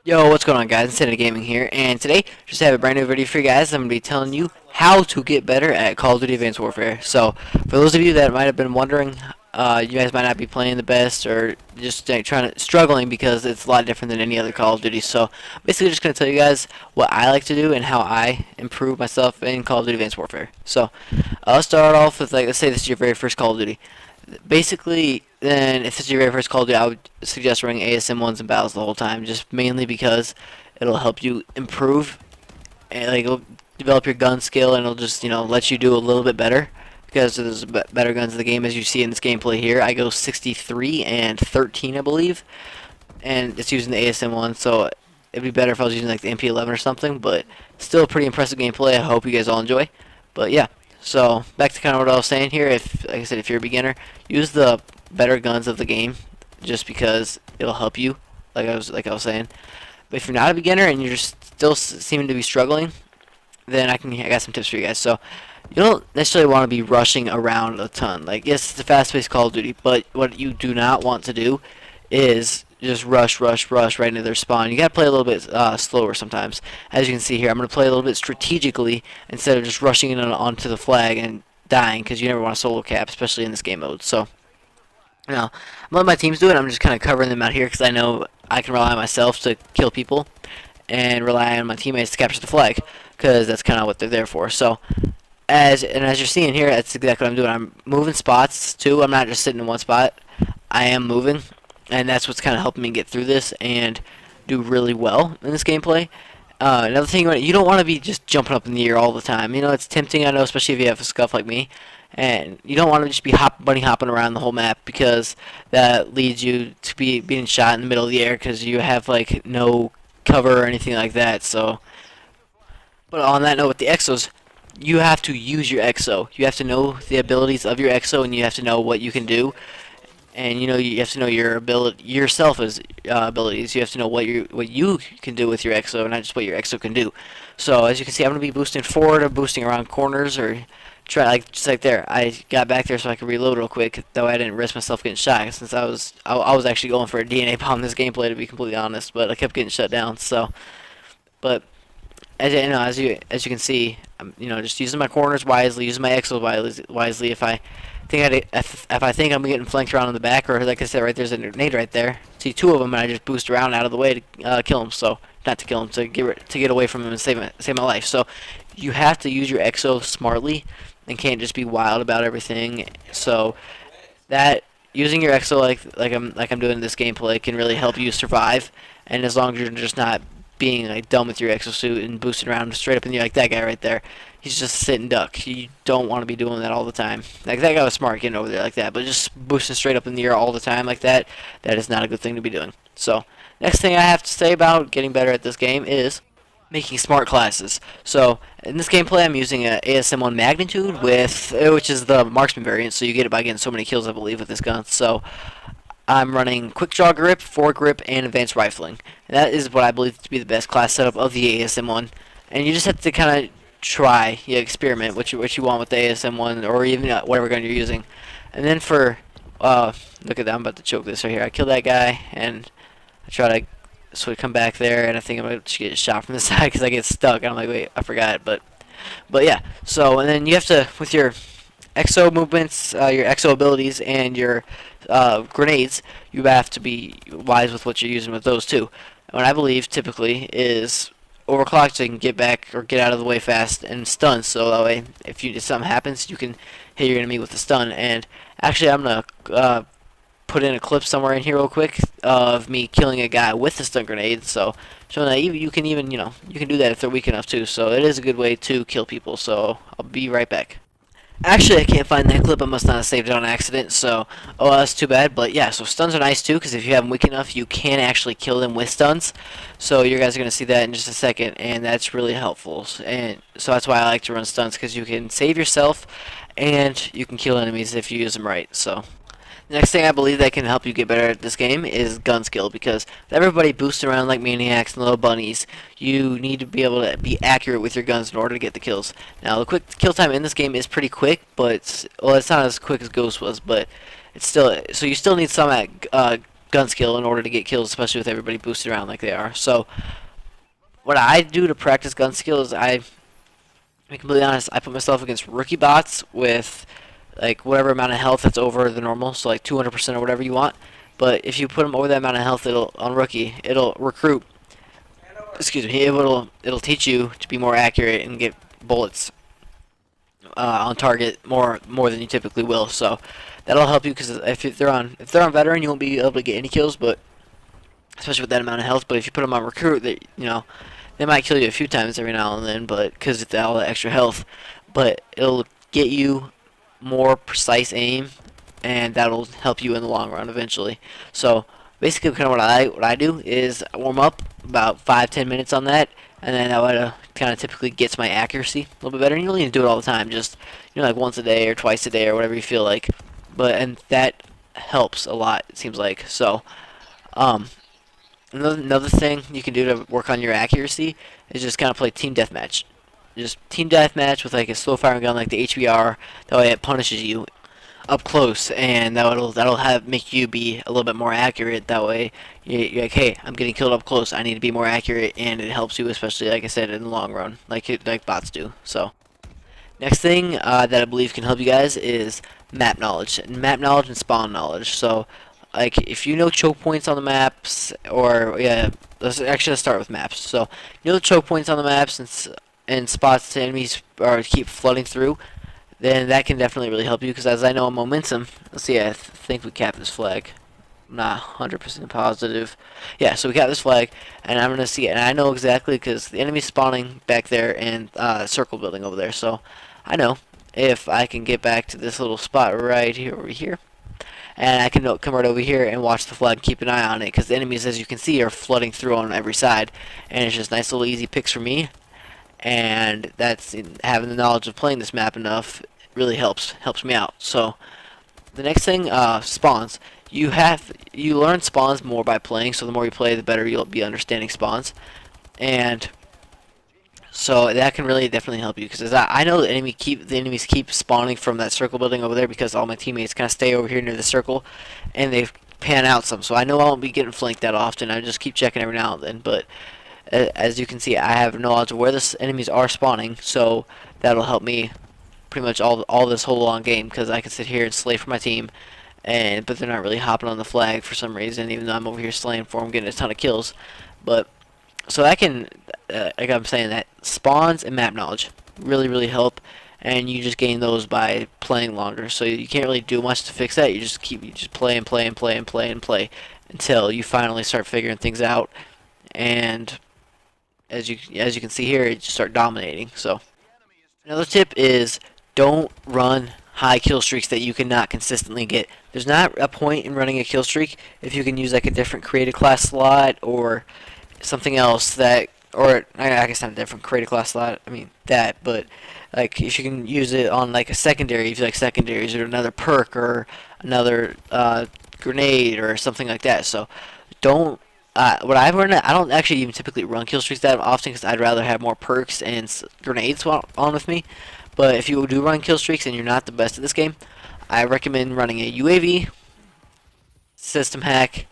Yo, what's going on, guys? Insanity Gaming here, and today just have a brand new video for you guys. I'm going to be telling you how to get better at Call of Duty Advanced Warfare. So, for those of you that might have been wondering, you guys might not be playing the best or just struggling because it's a lot different than any other Call of Duty. So, basically, just going to tell you guys what I like to do and how I improve myself in Call of Duty Advanced Warfare. So, let's start off with let's say this is your very first Call of Duty. Basically, then if it's your very first Call of Duty, I would suggest running ASM ones and battles the whole time, just mainly because it'll help you improve and it'll develop your gun skill, and it'll just let you do a little bit better because there's better guns in the game. As you see in this gameplay here, I go 63 and 13, I believe, and it's using the ASM one, so it'd be better if I was using like the MP11 or something, but still pretty impressive gameplay. I hope you guys all enjoy. But yeah, so back to kind of what I was saying here. If, like I said, if you're a beginner, use the better guns of the game, just because it'll help you. Like I was saying. But if you're not a beginner and you're just still seeming to be struggling, then I got some tips for you guys. So you don't necessarily want to be rushing around a ton. Like, yes, it's a fast-paced Call of Duty, but what you do not want to do is just rush right into their spawn. You gotta play a little bit slower sometimes. As you can see here, I'm gonna play a little bit strategically instead of just rushing in onto the flag and dying, because you never want to solo cap, especially in this game mode. So now I'm letting my teams do it. I'm just kind of covering them out here because I know I can rely on myself to kill people and rely on my teammates to capture the flag, because that's kind of what they're there for. So as you're seeing here, that's exactly what I'm doing. I'm moving spots too. I'm not just sitting in one spot. I am moving, and that's what's kind of helping me get through this and do really well in this gameplay. Another thing, you don't want to be just jumping up in the air all the time. You know, it's tempting, I know, especially if you have a scuff like me. And you don't want to just be bunny hopping around the whole map, because that leads you to be being shot in the middle of the air because you have like no cover or anything like that. So, but on that note, with the exos, you have to use your exo. You have to know the abilities of your exo, and you have to know what you can do. And you have to know your ability yourself as abilities. You have to know what you can do with your exo, not just what your exo can do. So as you can see, I'm gonna be boosting forward or boosting around corners, or try just like there. I got back there so I could reload real quick, though I didn't risk myself getting shot, since I was actually going for a DNA bomb in this gameplay, to be completely honest, but I kept getting shut down. So, but as you can see, I'm just using my corners wisely, using my exo wisely. If I think I'm getting flanked around in the back, or like I said, right there's a grenade right there. See two of them, and I just boost around out of the way to kill them. So not to kill them, to get away from them and save my life. So you have to use your exo smartly and can't just be wild about everything. So that using your exo like I'm doing in this gameplay can really help you survive. And as long as you're just not being like dumb with your exosuit and boosting around straight up in the air like that guy right there. He's just sitting duck. You don't want to be doing that all the time. Like, that guy was smart getting over there like that, but just boosting straight up in the air all the time like that, that is not a good thing to be doing. So, next thing I have to say about getting better at this game is making smart classes. So, in this gameplay, I'm using a ASM-1 Magnitude, which is the marksman variant, so you get it by getting so many kills, I believe, with this gun. So, I'm running quick draw grip, foregrip, and advanced rifling. And that is what I believe to be the best class setup of the ASM-1. And you just have to kind of experiment what you want with the ASM-1, or even whatever gun you're using. And then look at that, I'm about to choke this right here. I kill that guy, and I try to come back there, and I think I'm going to get shot from the side because I get stuck. And I'm like, wait, I forgot. But yeah. So, and then you have to, with your exo movements, your exo abilities, and your grenades, you have to be wise with what you're using with those too. What I believe typically is overclock, so you can get back or get out of the way fast, and stun, so that way if something happens, you can hit your enemy with the stun. And actually, I'm gonna put in a clip somewhere in here real quick of me killing a guy with a stun grenade, so showing that you can even you can do that if they're weak enough too. So it is a good way to kill people. So I'll be right back. Actually, I can't find that clip. I must not have saved it on accident, so, oh, that's too bad. But yeah, so stuns are nice too, because if you have them weak enough, you can actually kill them with stuns. So you guys are going to see that in just a second, and that's really helpful. And so that's why I like to run stuns, because you can save yourself, and you can kill enemies if you use them right. So the next thing I believe that can help you get better at this game is gun skill, because with everybody boosting around like maniacs and little bunnies, you need to be able to be accurate with your guns in order to get the kills. Now, the quick kill time in this game is pretty quick, but well, it's not as quick as Ghost was, but it's still, so you still need some gun skill in order to get kills, especially with everybody boosted around like they are. So what I do to practice gun skill is to be completely honest, I put myself against rookie bots with like whatever amount of health that's over the normal, so like 200% or whatever you want. But if you put them over that amount of health, it'll on rookie, it'll recruit. Excuse me, it'll teach you to be more accurate and get bullets on target more than you typically will. So that'll help you because if they're on veteran, you won't be able to get any kills, but especially with that amount of health. But if you put them on recruit, they might kill you a few times every now and then, but because it's all that extra health, but it'll get you more precise aim, and that'll help you in the long run eventually. So basically, kind of what I do is I warm up about 5-10 minutes on that, and then that kind of typically gets my accuracy a little bit better. And you don't need to do it all the time, just like once a day or twice a day or whatever you feel like. And that helps a lot, it seems like. So another thing you can do to work on your accuracy is just kind of play team deathmatch. Just team deathmatch with like a slow firing gun like the HBR. That way it punishes you up close, and that'll make you be a little bit more accurate. That way you're like, hey, I'm getting killed up close. I need to be more accurate, and it helps you, especially like I said, in the long run, like bots do. So next thing that I believe can help you guys is map knowledge and spawn knowledge. So like if you know choke points on the maps, or yeah, let's start with maps. So you know the choke points on the maps and spots the enemies keep flooding through, then that can definitely really help you. Because as I know on momentum, let's see, I think we capped this flag. I'm not 100% positive. Yeah, so we got this flag, and I'm gonna see it, and I know exactly because the enemy's spawning back there and circle building over there. So I know if I can get back to this little spot right here over here, and I can come right over here and watch the flag and keep an eye on it, because the enemies, as you can see, are flooding through on every side, and it's just nice little easy picks for me. And that's having the knowledge of playing this map enough really helps me out. So the next thing, spawns. You learn spawns more by playing, so the more you play, the better you'll be understanding spawns. And so that can really definitely help you, because I know the enemies keep spawning from that circle building over there, because all my teammates kind of stay over here near the circle, and they pan out some. So I know I won't be getting flanked that often. I just keep checking every now and then. But as you can see, I have knowledge of where the enemies are spawning, so that'll help me pretty much all this whole long game, because I can sit here and slay for my team, but they're not really hopping on the flag for some reason, even though I'm over here slaying for them, getting a ton of kills. But so I can, like I'm saying, that spawns and map knowledge really help, and you just gain those by playing longer. So you can't really do much to fix that. You just play and play until you finally start figuring things out, and as you can see here, you just start dominating. So another tip is don't run high kill streaks that you cannot consistently get. There's not a point in running a kill streak if you can use like a different creative class slot or something else that, or I guess not a different creative class slot, I mean that, but like if you can use it on like a secondary, if you like secondaries, or another perk, or another grenade or something like that. So don't what I've learned, I don't actually even typically run kill streaks that often, because I'd rather have more perks and grenades on with me. But if you do run kill streaks and you're not the best at this game, I recommend running a UAV, system hack,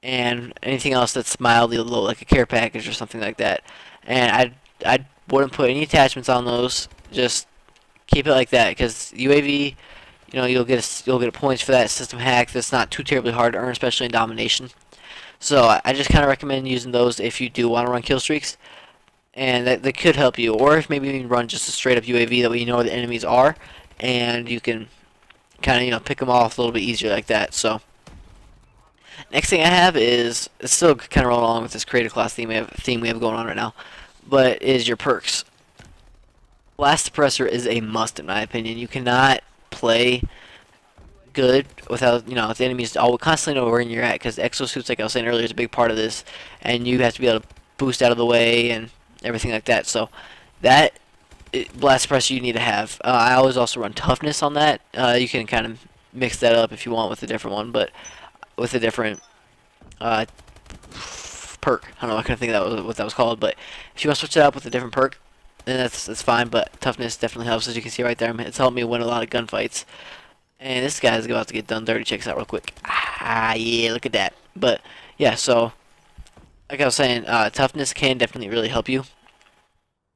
and anything else that's mildly low, like a care package or something like that. And I wouldn't put any attachments on those. Just keep it like that, because UAV, you'll get points for that system hack. That's not too terribly hard to earn, especially in domination. So I just kind of recommend using those if you do want to run kill streaks, and that could help you. Or if maybe you can run just a straight up UAV, that way you know where the enemies are, and you can kind of pick them off a little bit easier like that. So next thing I have is, it's still kind of rolling along with this creative class theme we have going on right now, but is your perks. Blast Suppressor is a must in my opinion. You cannot play good without, if the enemies all constantly know where you're at, because exosuits, like I was saying earlier, is a big part of this, and you have to be able to boost out of the way and everything like that. So that blast suppressor you need to have. I always also run toughness on that. You can kind of mix that up if you want with a different one, but with a different perk. I don't know, I couldn't think what that was called, but if you want to switch it up with a different perk, then that's fine. But toughness definitely helps, as you can see right there. It's helped me win a lot of gunfights. And this guy's about to get done dirty. Check this out real quick. Ah, yeah, look at that. But yeah, so like I was saying, toughness can definitely really help you,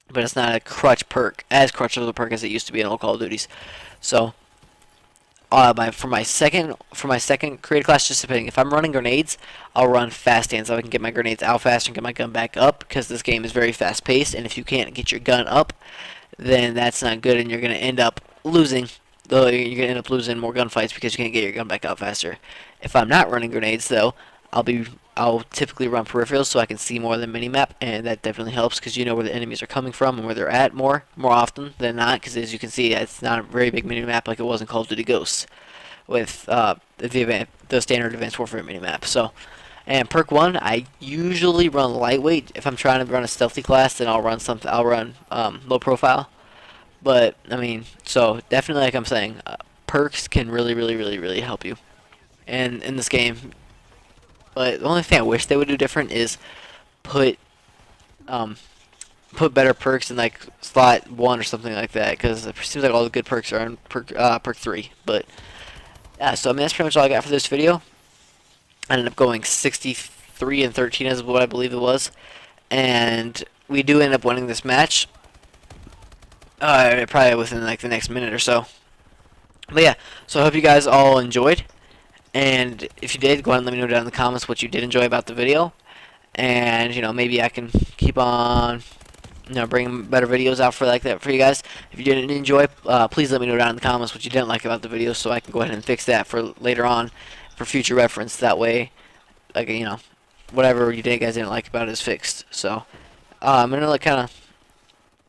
but it's not a crutch perk, as crutch of a perk as it used to be in old Call of Duties. So for my second creative class, just depending. If I'm running grenades, I'll run fast hands so I can get my grenades out faster and get my gun back up, because this game is very fast paced, and if you can't get your gun up, then that's not good, and you're gonna end up losing. Though you're gonna end up losing more gunfights because you can't get your gun back out faster. If I'm not running grenades though, I'll typically run peripherals so I can see more of the minimap, and that definitely helps because you know where the enemies are coming from and where they're at more often than not. Because as you can see, it's not a very big minimap like it was in Call of Duty Ghosts with the standard Advanced Warfare minimap. So, and perk one, I usually run lightweight. If I'm trying to run a stealthy class, then I'll run something. I'll run low profile. But I mean, so definitely, like I'm saying, perks can really help you, and in this game. But the only thing I wish they would do different is put um, put better perks in like slot 1 or something like that, because it seems like all the good perks are in perk 3. But yeah, so I mean that's pretty much all I got for this video. I ended up going 63 and 13 is what I believe it was, and we do end up winning this match. Probably within like the next minute or so. But yeah, so I hope you guys all enjoyed. And if you did, go ahead and let me know down in the comments what you did enjoy about the video. And, you know, maybe I can keep on, you know, bringing better videos out for like that for you guys. If you didn't enjoy, please let me know down in the comments what you didn't like about the video so I can go ahead and fix that for later on for future reference. That way, like, you know, whatever you guys didn't like about it is fixed. So, I'm going to like kind of,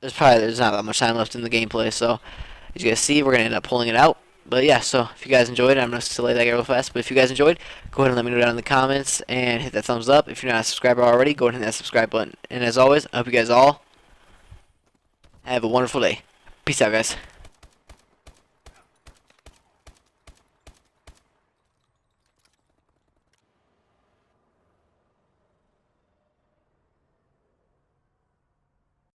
there's not that much time left in the gameplay. So, as you guys see, we're going to end up pulling it out. But yeah, so if you guys enjoyed, I'm going to delay that real fast. But if you guys enjoyed, go ahead and let me know down in the comments and hit that thumbs up. If you're not a subscriber already, go ahead and hit that subscribe button. And as always, I hope you guys all have a wonderful day. Peace out, guys.